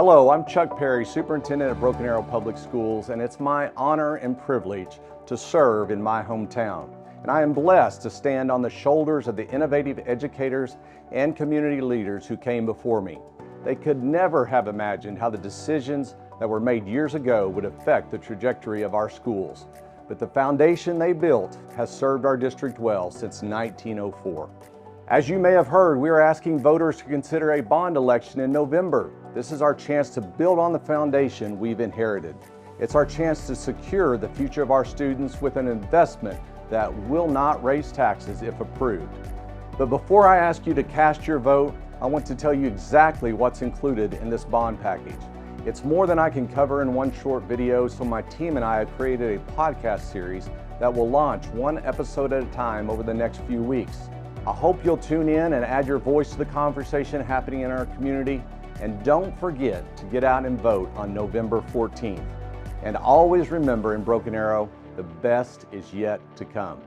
Hello, I'm Chuck Perry, Superintendent of Broken Arrow Public Schools, and it's my honor and privilege to serve in my hometown. And I am blessed to stand on the shoulders of the innovative educators and community leaders who came before me. They could never have imagined how the decisions that were made years ago would affect the trajectory of our schools. But the foundation they built has served our district well since 1904. As you may have heard, we are asking voters to consider a bond election in November. This is our chance to build on the foundation we've inherited. It's our chance to secure the future of our students with an investment that will not raise taxes if approved. But before I ask you to cast your vote, I want to tell you exactly what's included in this bond package. It's more than I can cover in one short video, so my team and I have created a podcast series that will launch one episode at a time over the next few weeks. I hope you'll tune in and add your voice to the conversation happening in our community. And don't forget to get out and vote on November 14th. And always remember in Broken Arrow, the best is yet to come.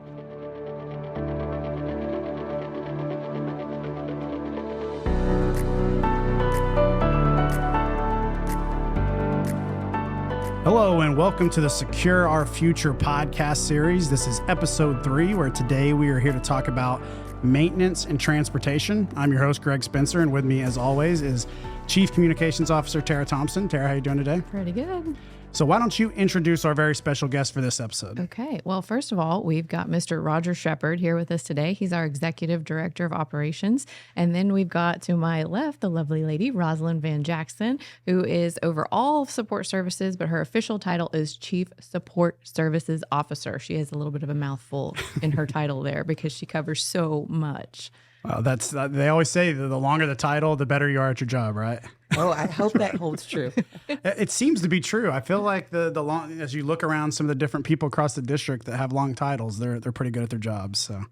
Hello and welcome to the Secure Our Future podcast series. This is episode 3, where today we are here to talk about maintenance and transportation. I'm your host, Greg Spencer, and with me as always is Chief Communications Officer Tara Thompson. Tara, how are you doing today? Pretty good. So why don't you introduce our very special guest for this episode? Okay. Well, first of all, we've got Mr. Roger Shepard here with us today. He's our Executive Director of Operations. And then we've got to my left, the lovely lady, Rosalind Van Jackson, who is over all support services, but her official title is Chief Support Services Officer. She has a little bit of a mouthful in her title there because she covers so much. They always say the longer the title, the better you are at your job, right? Oh, I hope that holds true. It seems to be true. I feel like the long, as you look around some of the different people across the district that have long titles, they're pretty good at their jobs. So,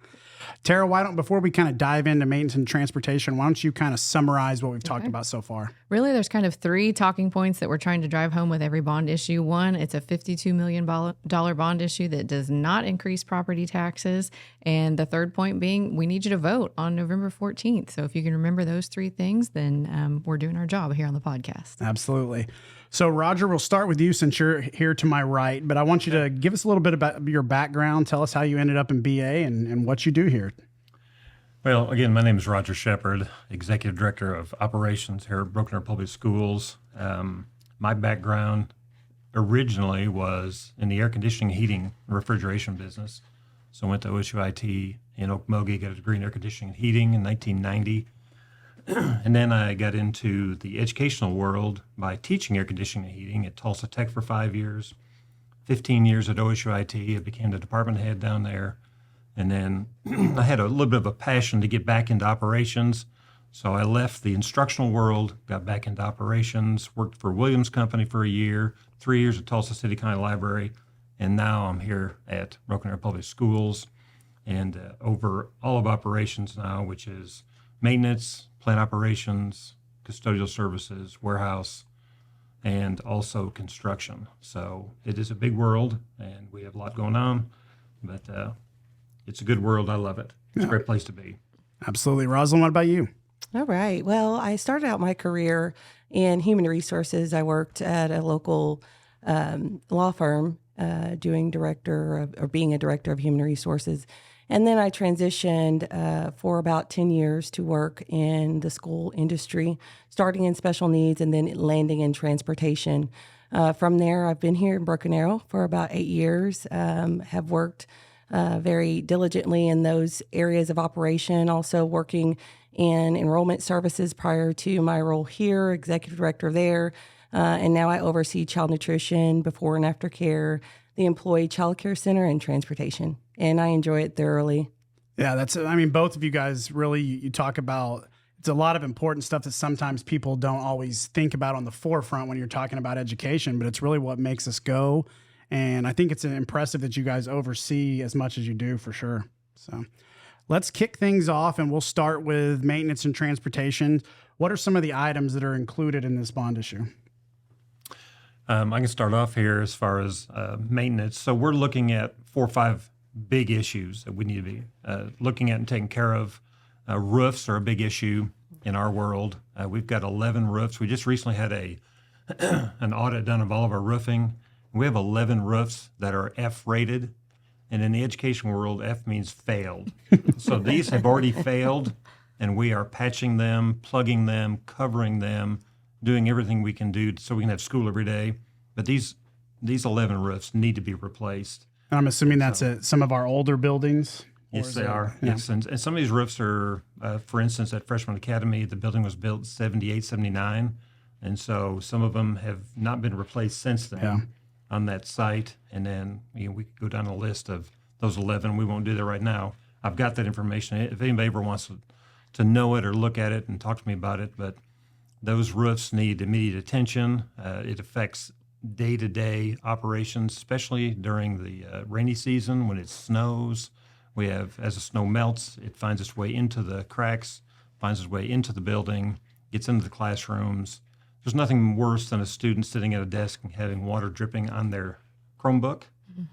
Tara, before we kind of dive into maintenance and transportation, why don't you kind of summarize what we've talked about so far? Really, there's kind of 3 talking points that we're trying to drive home with every bond issue. One, it's a $52 million bond issue that does not increase property taxes. And the third point being, we need you to vote on November 14th. So if you can remember those 3 things, then we're doing our job here on the podcast. Absolutely. So, Roger, we'll start with you since you're here to my right, but I want you to give us a little bit about your background. Tell us how you ended up in BA and what you do here. Well, again, my name is Roger Shepard, Executive Director of Operations here at Broken Arrow Public Schools. My background originally was in the air conditioning, heating, and refrigeration business. So I went to OSU IT in Okmulgee, got a degree in air conditioning and heating in 1990. And then I got into the educational world by teaching air conditioning and heating at Tulsa Tech for 5 years, 15 years at OSU IT. I became the department head down there. And then I had a little bit of a passion to get back into operations. So I left the instructional world, got back into operations, worked for Williams Company for a year, 3 years at Tulsa City County Library. And now I'm here at Broken Arrow Public Schools and over all of operations now, which is maintenance, plant operations, custodial services, warehouse, and also construction. So it is a big world, and we have a lot going on, but it's a good world. I love it. It's a great place to be. Absolutely. Rosalind, what about you? All right. Well, I started out my career in human resources. I worked at a local law firm being a director of human resources. And then I transitioned for about 10 years to work in the school industry, starting in special needs and then landing in transportation. From there, I've been here in Broken Arrow for about 8 years, have worked very diligently in those areas of operation, also working in enrollment services prior to my role here, executive director there. And now I oversee child nutrition, before and after care, the employee child care center, and transportation. And I enjoy it thoroughly. Yeah, both of you guys really, you talk about, it's a lot of important stuff that sometimes people don't always think about on the forefront when you're talking about education, but it's really what makes us go. And I think it's impressive that you guys oversee as much as you do, for sure. So let's kick things off, and we'll start with maintenance and transportation. What are some of the items that are included in this bond issue? I can start off here as far as maintenance. So we're looking at 4 or 5 big issues that we need to be looking at and taking care of. Roofs are a big issue in our world. We've got 11 roofs. We just recently had a an audit done of all of our roofing. We have 11 roofs that are F rated. And in the education world, F means failed. So these have already failed, and we are patching them, plugging them, covering them, doing everything we can do so we can have school every day. But these 11 roofs need to be replaced. And I'm assuming that's at some of our older buildings. Yes, they are. Yeah. Yes, and some of these roofs are, for instance, at Freshman Academy, the building was built 78, 79. And so some of them have not been replaced since then on that site. And then we could go down a list of those 11. We won't do that right now. I've got that information. If anybody ever wants to know it or look at it and talk to me about it, but those roofs need immediate attention. It affects day-to-day operations, especially during the rainy season when it snows. We have, as the snow melts, it finds its way into the cracks, finds its way into the building, gets into the classrooms. There's nothing worse than a student sitting at a desk and having water dripping on their Chromebook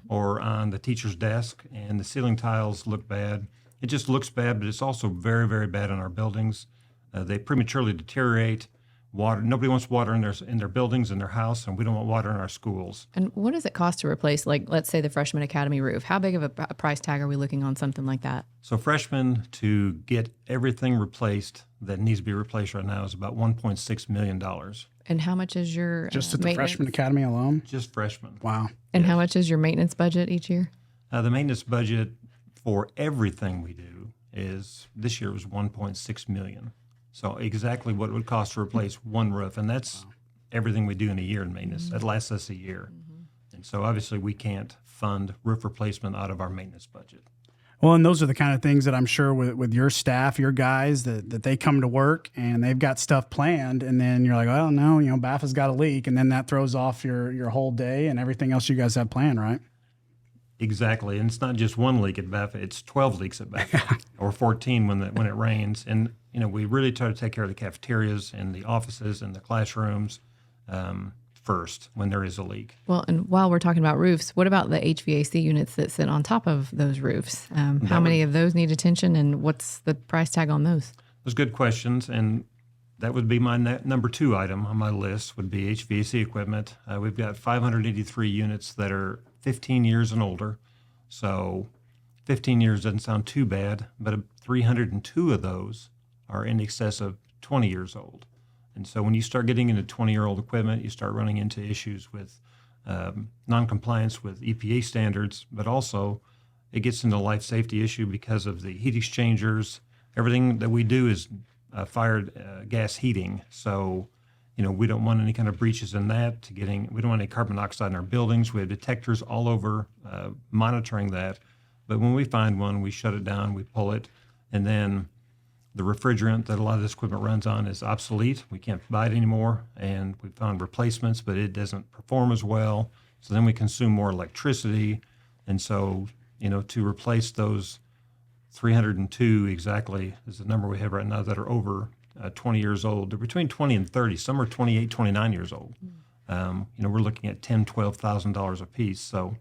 or on the teacher's desk, and the ceiling tiles look bad. It just looks bad, but it's also very, very bad in our buildings. They prematurely deteriorate. Water. Nobody wants water in their buildings, in their house, and we don't want water in our schools. And what does it cost to replace, like, let's say the Freshman Academy roof? How big of a price tag are we looking on something like that? So freshmen, to get everything replaced that needs to be replaced right now is about $1.6 million. And how much is your Just at the maintenance? Freshman Academy alone? Just freshmen. Wow. And how much is your maintenance budget each year? The maintenance budget for everything we do this year was $1.6 million. So exactly what it would cost to replace one roof, and that's everything we do in a year in maintenance. That lasts us a year. And so obviously we can't fund roof replacement out of our maintenance budget. Well, and those are the kind of things that I'm sure with your staff, your guys, that they come to work and they've got stuff planned, and then you're like, well, no, BAFA's got a leak, and then that throws off your whole day and everything else you guys have planned, right? Exactly, and it's not just one leak at BAFA; it's 12 leaks at BAFA, or 14 when it rains. And we really try to take care of the cafeterias and the offices and the classrooms first when there is a leak. Well, and while we're talking about roofs, what about the HVAC units that sit on top of those roofs? How many of those need attention, and what's the price tag on those? Those good questions, and that would be my number 2 item on my list would be HVAC equipment. We've got 583 units that are 15 years and older. So 15 years doesn't sound too bad, but 302 of those are in excess of 20 years old. And so when you start getting into 20-year-old equipment, you start running into issues with noncompliance with EPA standards, but also it gets into a life safety issue because of the heat exchangers. Everything that we do is fired gas heating. So we don't want any kind of breaches in that. We don't want any carbon monoxide in our buildings. We have detectors all over monitoring that. But when we find one, we shut it down, we pull it, and then the refrigerant that a lot of this equipment runs on is obsolete. We can't buy it anymore, and we found replacements, but it doesn't perform as well. So then we consume more electricity. And so, to replace those 302 exactly is the number we have right now that are over 20 years old. They're between 20 and 30. Some are 28, 29 years old. We're looking at $10,000, $12,000 a piece. So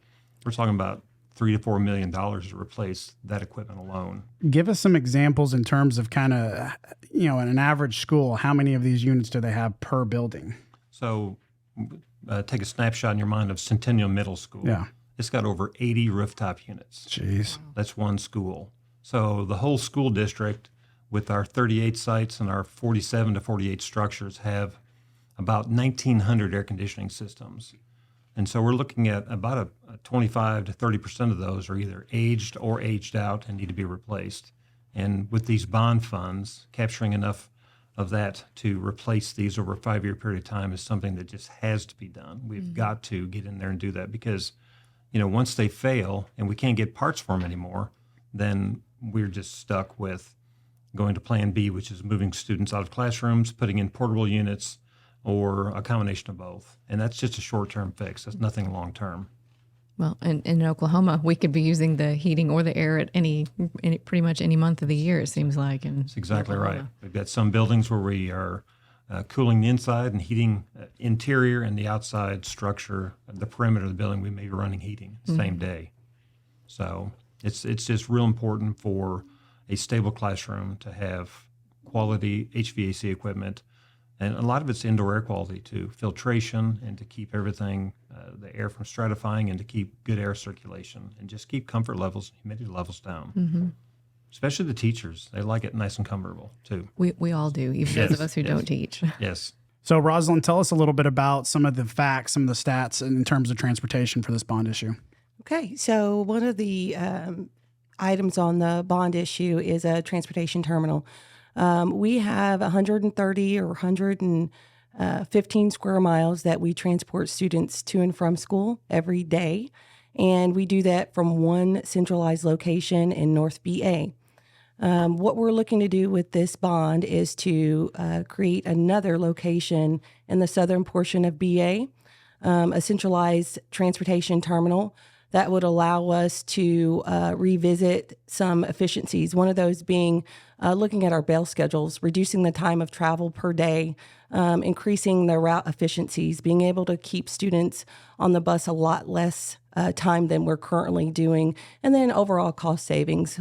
we're talking about $3 to $4 million to replace that equipment alone. Give us some examples in terms of kind of, in an average school, how many of these units do they have per building? So take a snapshot in your mind of Centennial Middle School. Yeah. It's got over 80 rooftop units. Jeez. That's one school. So the whole school district with our 38 sites and our 47 to 48 structures have about 1,900 air conditioning systems. And so we're looking at about a 25 to 30% of those are either aged or aged out and need to be replaced. And with these bond funds, capturing enough of that to replace these over a 5-year period of time is something that just has to be done. We've got to get in there and do that because, once they fail and we can't get parts for them anymore, then we're just stuck with going to plan B, which is moving students out of classrooms, putting in portable units, or a combination of both. And that's just a short-term fix. That's nothing long-term. Well, in Oklahoma, we could be using the heating or the air at any pretty much any month of the year, it seems like. That's exactly right. We've got some buildings where we are cooling the inside and heating interior, and the outside structure, the perimeter of the building, we may be running heating the same day. So it's just real important for a stable classroom to have quality HVAC equipment And a lot of it's indoor air quality too, filtration, and to keep everything, the air from stratifying, and to keep good air circulation, and just keep comfort levels, humidity levels down. Especially the teachers, they like it nice and comfortable too. We all do, even those of us who don't teach. Yes. So, Rosalind, tell us a little bit about some of the facts, some of the stats in terms of transportation for this bond issue. Okay, so one of the items on the bond issue is a transportation terminal. We have 130 or 115 square miles that we transport students to and from school every day. And we do that from one centralized location in North BA. What we're looking to do with this bond is to create another location in the southern portion of BA, a centralized transportation terminal that would allow us to revisit some efficiencies. One of those being looking at our bail schedules, reducing the time of travel per day, increasing the route efficiencies, being able to keep students on the bus a lot less time than we're currently doing, and then overall cost savings,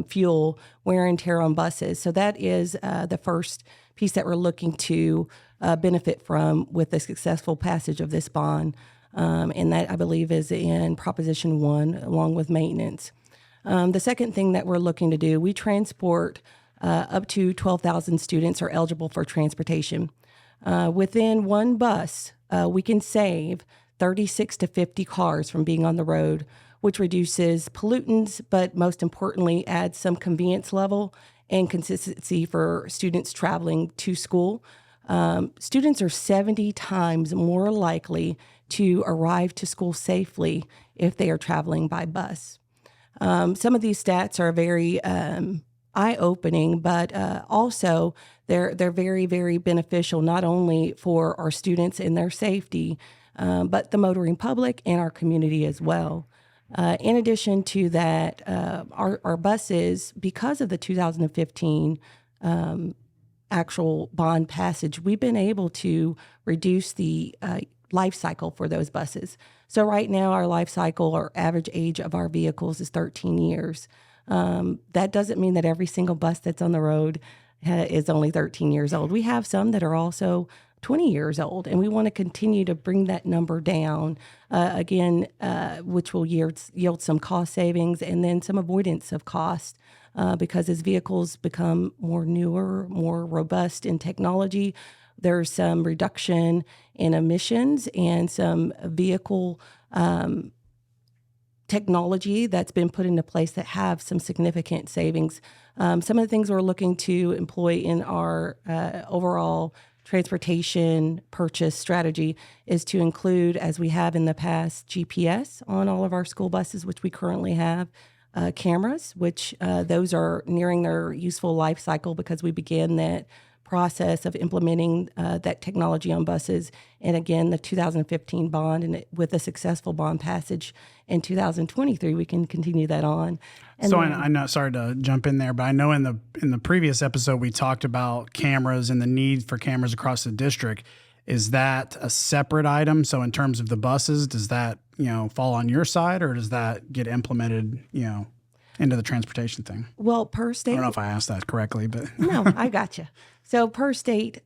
fuel, wear and tear on buses. So that is the first piece that we're looking to benefit from with the successful passage of this bond. And that, I believe, is in Proposition 1, along with maintenance. The second thing that we're looking to do, we transport up to 12,000 students are eligible for transportation. Within one bus, we can save 36 to 50 cars from being on the road, which reduces pollutants, but most importantly, adds some convenience level and consistency for students traveling to school. Students are 70 times more likely to arrive to school safely if they are traveling by bus. Some of these stats are very eye-opening, but also they're very, very beneficial, not only for our students and their safety, but the motoring public and our community as well. In addition to that, our buses, because of the 2015 actual bond passage, we've been able to reduce the life cycle for those buses. So right now, our life cycle, or average age of our vehicles, is 13 years. That doesn't mean that every single bus that's on the road is only 13 years old. We have some that are also 20 years old, and we want to continue to bring that number down, which will yield some cost savings and then some avoidance of cost. Because as vehicles become newer, more robust in technology, there's some reduction in emissions and some vehicle technology that's been put into place that have some significant savings. Some of the things we're looking to employ in our overall transportation purchase strategy is to include, as we have in the past, GPS on all of our school buses, which we currently have. Cameras, which those are nearing their useful life cycle because we began that process of implementing that technology on buses. And again, the 2015 bond, and with a successful bond passage in 2023, we can continue that on. And so I know, sorry to jump in there, but I know in the previous episode we talked about cameras and the need for cameras across the district. Is that a separate item? So in terms of the buses, does that, fall on your side, or does that get implemented, into the transportation thing? Well, per state, I don't know if I asked that correctly, but no, I gotcha. So per state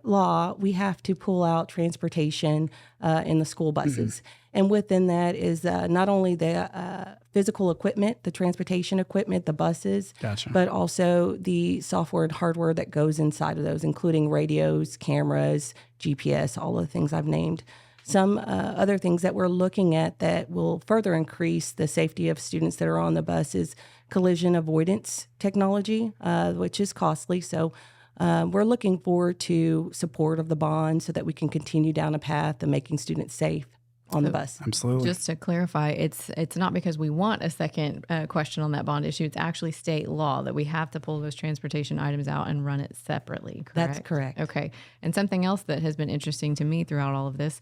law, we have to pull out transportation in the school buses. And within that is not only the physical equipment, the transportation equipment, the buses, Gotcha. but also the software and hardware that goes inside of those, including radios, cameras, GPS, all the things I've named. Some other things that we're looking at that will further increase the safety of students that are on the bus is collision avoidance technology, which is costly. So we're looking forward to support of the bond so that we can continue down a path of making students safe on the bus. absolutely. Just to clarify, it's not because we want a second question on that bond issue. It's actually state law that we have to pull those transportation items out and run it separately, correct? That's correct. Okay. And something else that has been interesting to me throughout all of this,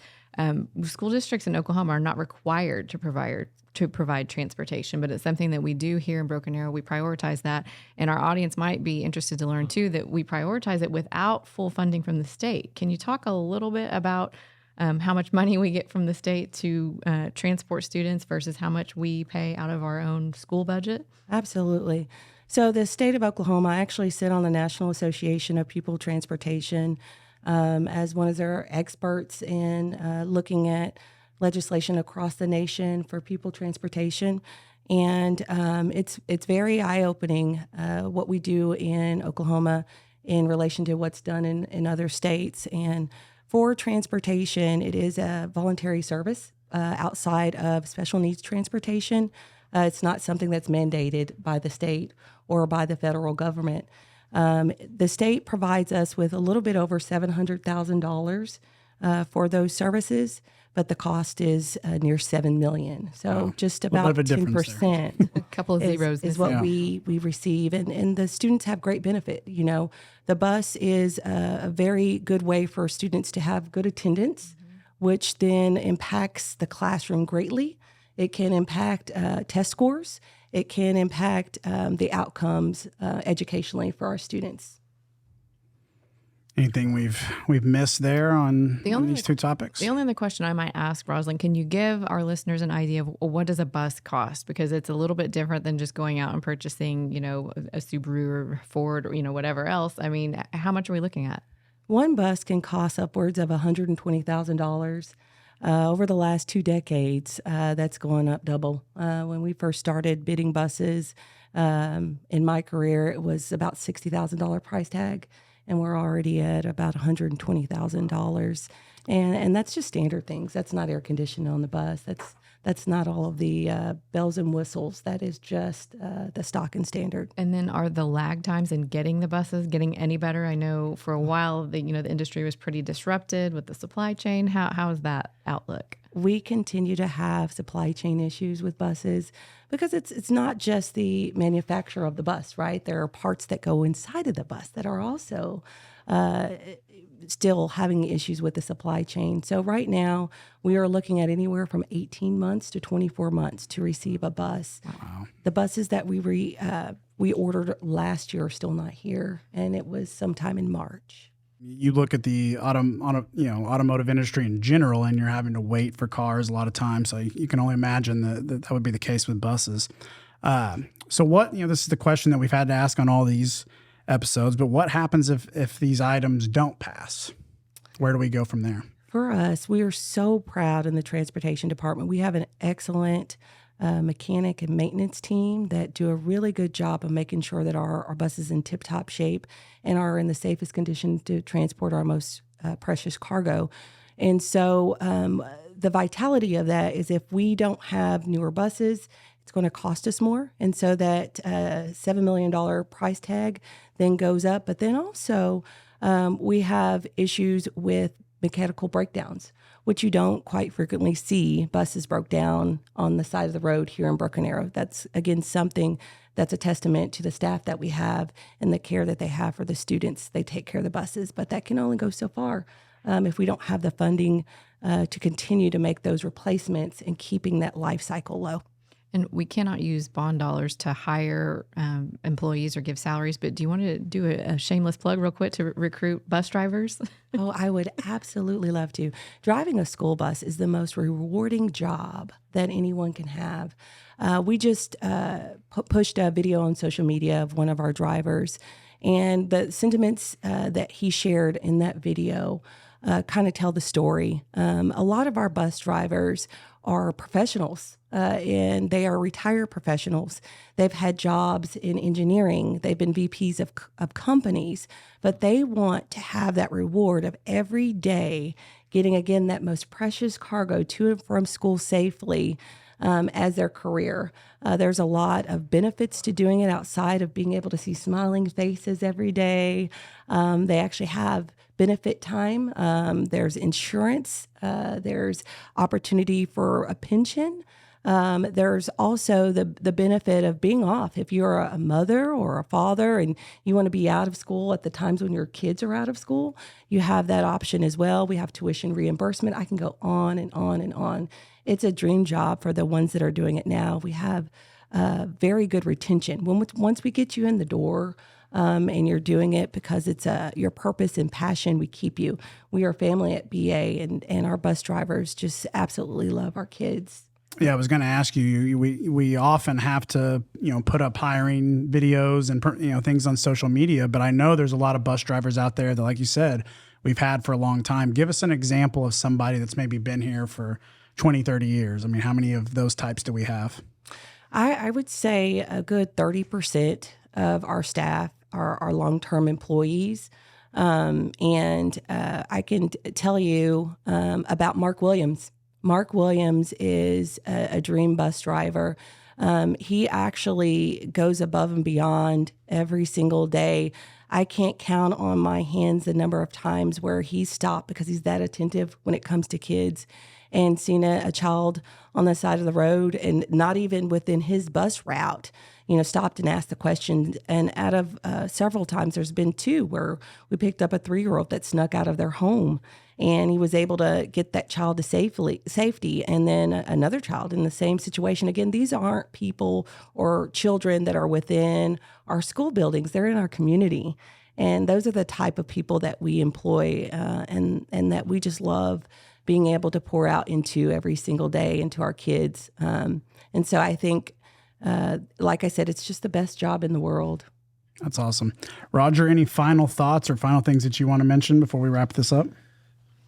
school districts in Oklahoma are not required to provide transportation, but it's something that we do here in Broken Arrow. We prioritize that, and our audience might be interested to learn too that we prioritize it without full funding from the state. Can you talk a little bit about how much money we get from the state to transport students versus how much we pay out of our own school budget? Absolutely. So the state of Oklahoma, I actually sit on the National Association of Pupil Transportation. as one of their experts in looking at legislation across the nation for pupil transportation. And it's very eye-opening what we do in Oklahoma in relation to what's done in other states. And for transportation, it is a voluntary service outside of special needs transportation. It's not something that's mandated by the state or by the federal government. The state provides us with a little bit over $700,000 for those services, but the cost is near $7 million. So just about 10%. A couple of zeros is missing. what we receive, and the students have great benefit. You know, the bus is a very good way for students to have good attendance, which then impacts the classroom greatly. It can impact test scores. It can impact the outcomes educationally for our students. Anything we've missed there on these two topics? The only other question I might ask, Rosalind, can you give our listeners an idea of what does a bus cost? Because it's a little bit different than just going out and purchasing, you know, a Subaru or Ford or, you know, whatever else. I mean, how much are we looking at? One bus can cost upwards of $120,000. Over the last 2 decades, that's going up double. When we first started bidding buses in my career, it was about $60,000 price tag, and we're already at about $120,000. And that's just standard things. That's not air conditioning on the bus. That's not all of the bells and whistles. That is just the stock and standard. And then are the lag times in getting the buses getting any better? I know for a while the industry was pretty disrupted with the supply chain. How is that outlook? We continue to have supply chain issues with buses because it's not just the manufacturer of the bus, right? There are parts that go inside of the bus that are also still having issues with the supply chain. So right now we are looking at anywhere from 18 months to 24 months to receive a bus. Wow. The buses that we ordered last year are still not here, and it was sometime in March. You look at the automotive industry in general, and you're having to wait for cars a lot of times. So you can only imagine that would be the case with buses. So what, this is the question that we've had to ask on all these episodes, but what happens if these items don't pass? Where do we go from there? For us, we are so proud in the transportation department. We have an excellent mechanic and maintenance team that do a really good job of making sure that our buses in tip-top shape and are in the safest condition to transport our most precious cargo. And so the vitality of that is if we don't have newer buses, it's going to cost us more. And so that $7 million price tag then goes up. But then also we have issues with mechanical breakdowns, which you don't quite frequently see. Buses broke down on the side of the road here in Broken Arrow. That's, again, something that's a testament to the staff that we have and the care that they have for the students. They take care of the buses, but that can only go so far if we don't have the funding to continue to make those replacements and keeping that life cycle low. And we cannot use bond dollars to hire employees or give salaries, but do you want to do a shameless plug real quick to recruit bus drivers? Oh, I would absolutely love to. Driving a school bus is the most rewarding job that anyone can have. We just pushed a video on social media of one of our drivers, and the sentiments that he shared in that video kind of tell the story. A lot of our bus drivers are professionals, and they are retired professionals. They've had jobs in engineering. They've been VPs of companies, but they want to have that reward of every day getting, again, that most precious cargo to and from school safely as their career. There's a lot of benefits to doing it outside of being able to see smiling faces every day. They actually have benefit time. There's insurance. There's opportunity for a pension. There's also the benefit of being off. If you're a mother or a father and you want to be out of school at the times when your kids are out of school, you have that option as well. We have tuition reimbursement. I can go on and on and on. It's a dream job for the ones that are doing it now. We have very good retention. Once we get you in the door, and you're doing it because it's your purpose and passion, we keep you. We are a family at BA, and our bus drivers just absolutely love our kids. Yeah, I was going to ask you. We often have to put up hiring videos and things on social media, but I know there's a lot of bus drivers out there that, like you said, we've had for a long time. Give us an example of somebody that's maybe been here for 20, 30 years. I mean, how many of those types do we have? I would say a good 30% of our staff are long-term employees. I can tell you about Mark Williams. Mark Williams is a dream bus driver. He actually goes above and beyond every single day. I can't count on my hands the number of times where he stopped because he's that attentive when it comes to kids, and seen a child on the side of the road and not even within his bus route, stopped and asked the question. And out of several times, there's been 2 where we picked up a 3-year-old that snuck out of their home, and he was able to get that child to safety. And then another child in the same situation. Again, these aren't people or children that are within our school buildings. They're in our community. And those are the type of people that we employ and that we just love being able to pour out into every single day into our kids. And so I think, like I said, it's just the best job in the world. That's awesome. Roger, any final thoughts or final things that you want to mention before we wrap this up?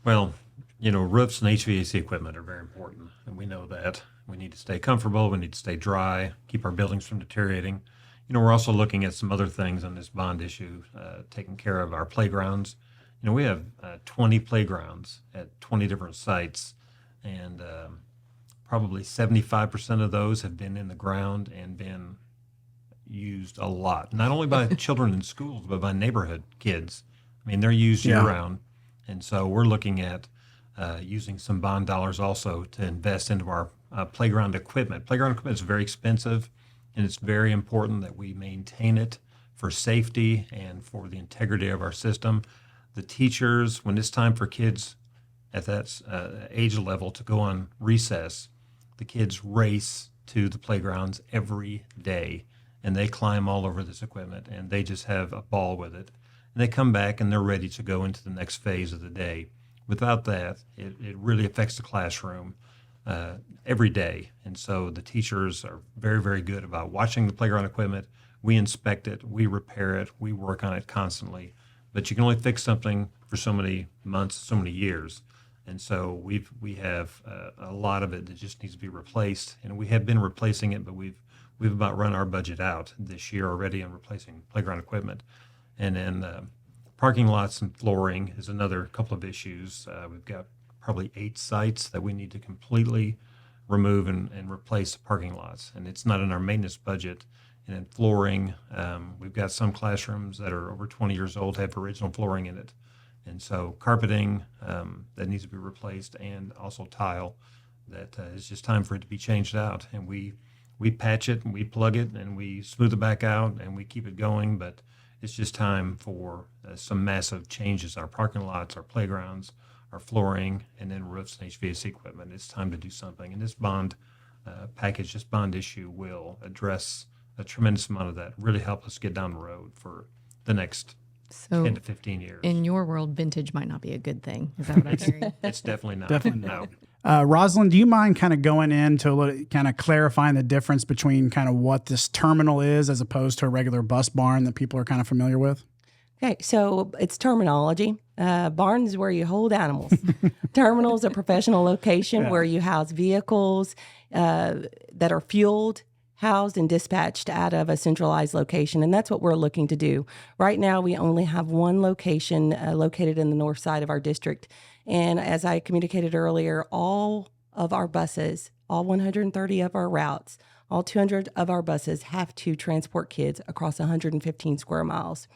Well, roofs and HVAC equipment are very important, and we know that. We need to stay comfortable. We need to stay dry, keep our buildings from deteriorating. We're also looking at some other things on this bond issue, taking care of our playgrounds. We have 20 playgrounds at 20 different sites, and probably 75% of those have been in the ground and been used a lot, not only by children in schools, but by neighborhood kids. I mean, they're used year-round, and so we're looking at using some bond dollars also to invest into our playground equipment. Playground equipment is very expensive, and it's very important that we maintain it for safety and for the integrity of our system. The teachers, when it's time for kids at that age level to go on recess, the kids race to the playgrounds every day, and they climb all over this equipment, and they just have a ball with it. And they come back, and they're ready to go into the next phase of the day. Without that, it really affects the classroom every day. And so the teachers are very, very good about watching the playground equipment. We inspect it, we repair it, we work on it constantly. But you can only fix something for so many months, so many years. And so we have a lot of it that just needs to be replaced. And we have been replacing it, but we've about run our budget out this year already on replacing playground equipment. And then parking lots and flooring is another couple of issues. We've got probably 8 sites that we need to completely remove and replace parking lots. And it's not in our maintenance budget. And then flooring, we've got some classrooms that are over 20 years old, have original flooring in it. And so carpeting that needs to be replaced, and also tile that is just time for it to be changed out. And we patch it and we plug it and we smooth it back out and we keep it going. But it's just time for some massive changes in our parking lots, our playgrounds, our flooring, and then roofs and HVAC equipment. It's time to do something. And this bond package, this bond issue will address a tremendous amount of that, really help us get down the road for the next 10 to 15 years. In your world, vintage might not be a good thing. Is that what I'm hearing? It's definitely not. Definitely No. Rosalind, do you mind kind of going into kind of clarifying the difference between kind of what this terminal is as opposed to a regular bus barn that people are kind of familiar with? Okay, so it's terminology. Barn is where you hold animals. Terminal is a professional location where you house vehicles that are fueled, housed, and dispatched out of a centralized location. And that's what we're looking to do. Right now, we only have one location located in the north side of our district. And as I communicated earlier, all of our buses, all 130 of our routes, all 200 of our buses have to transport kids across 115 square miles.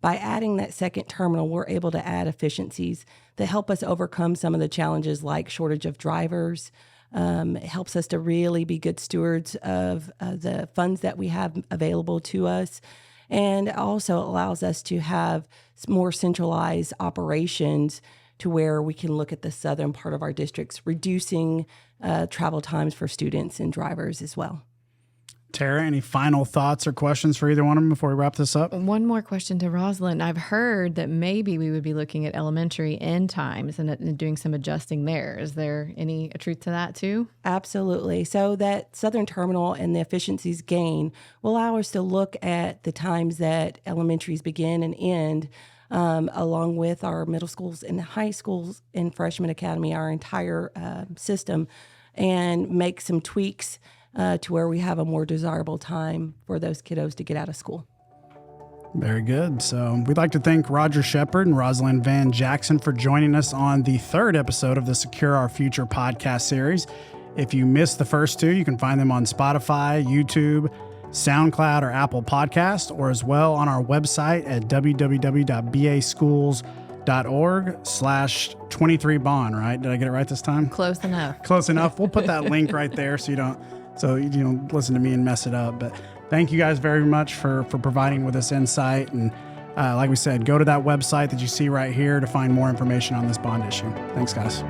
By adding that second terminal, we're able to add efficiencies that help us overcome some of the challenges like shortage of drivers. It helps us to really be good stewards of the funds that we have available to us. And also allows us to have more centralized operations to where we can look at the southern part of our districts, reducing travel times for students and drivers as well. Tara, any final thoughts or questions for either one of them before we wrap this up? One more question to Rosalind. I've heard that maybe we would be looking at elementary end times and doing some adjusting there. Is there any truth to that too? Absolutely. So that southern terminal and the efficiencies gain will allow us to look at the times that elementaries begin and end along with our middle schools and high schools and freshman academy, our entire system, and make some tweaks to where we have a more desirable time for those kiddos to get out of school. Very good. So we'd like to thank Roger Shepard and Rosalind Van Jackson for joining us on the third episode of the Secure Our Future podcast series. If you missed the first two, you can find them on Spotify, YouTube, SoundCloud, or Apple Podcast, or as well on our website at www.baschools.org/23bond, right? Did I get it right this time? Close enough. Close enough. We'll put that link right there so you don't listen to me and mess it up. But thank you guys very much for providing with us insight. And like we said, go to that website that you see right here to find more information on this bond issue. Thanks, guys.